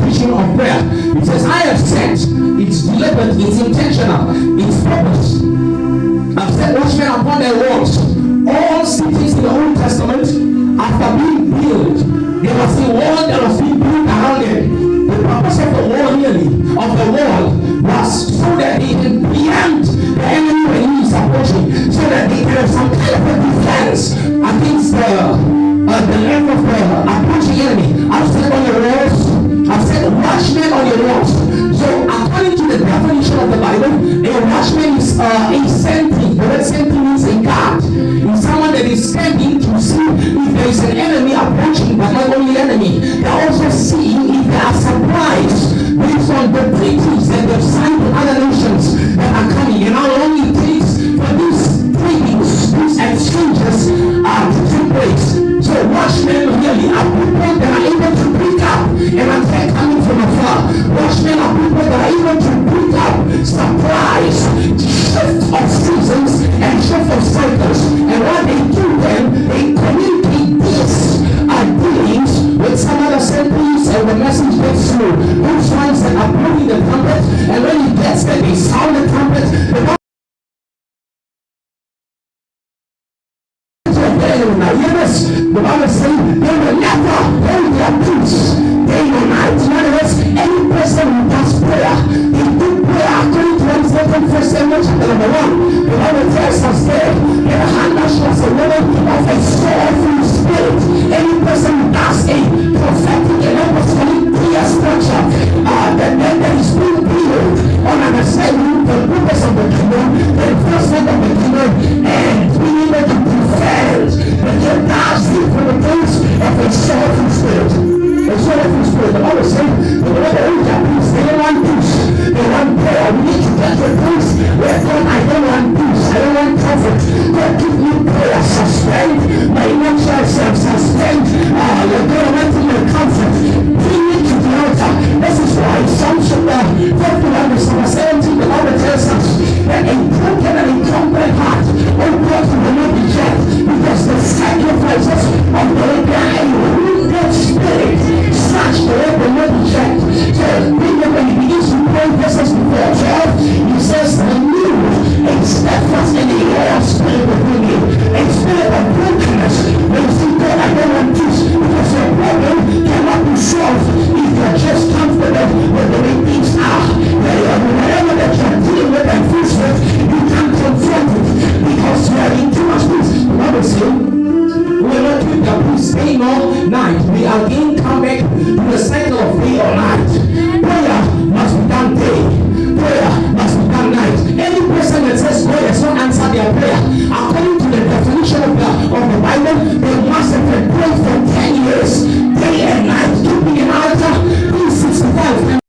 vision of prayer. It says, I have sent. It's deliberate, it's intentional, it's purpose. I've set watchmen upon their walls. All cities in the Old Testament, after being built, there was a wall that was being built around it. The purpose of the wall, was so that they can preempt the enemy when he is approaching, so that they can have some kind of a defense against the length of the approaching enemy. I've said on your walls, I've said watchmen on your walls. So according to the definition of the Bible, a watchman is a sentry. The word sentry means a guard. It's someone that is standing to see if there is an enemy approaching, but not only enemy. They're also seeing if there are supplies based on the treaties that they've signed with other nations that are coming. And how long it takes for these treaties, these exchanges to take place. So watchmen really are people that are able to pick up, and I'm coming from afar. Watchmen are people that are able to pick up supplies, shift of seasons and shift of cycles. And what they do then, they communicate these dealings with some other sentries, and the message gets through. Those ones that are blowing the trumpet, and when he gets there, they sound the trumpet. The Bible is saying they will never hold their peace day or night. In other words, any person who does prayer, they do prayer according to what is written in 1 Samuel chapter number 1. The Bible tells us there, in the hand that shows a woman of a soulful spirit. Any person who does a prophetic and apostolic prayer structure, that is being built on understanding the purpose of the kingdom, the enforcement of the kingdom, and being able to defend the nasty from the place of a soulful spirit. A soulful spirit. The Bible says, the Lord of all Japanese, they don't want peace. They want prayer. We need to get to a place where God, I don't want peace. I don't want comfort. God, give me prayer. Suspend my emotional self. Suspend your government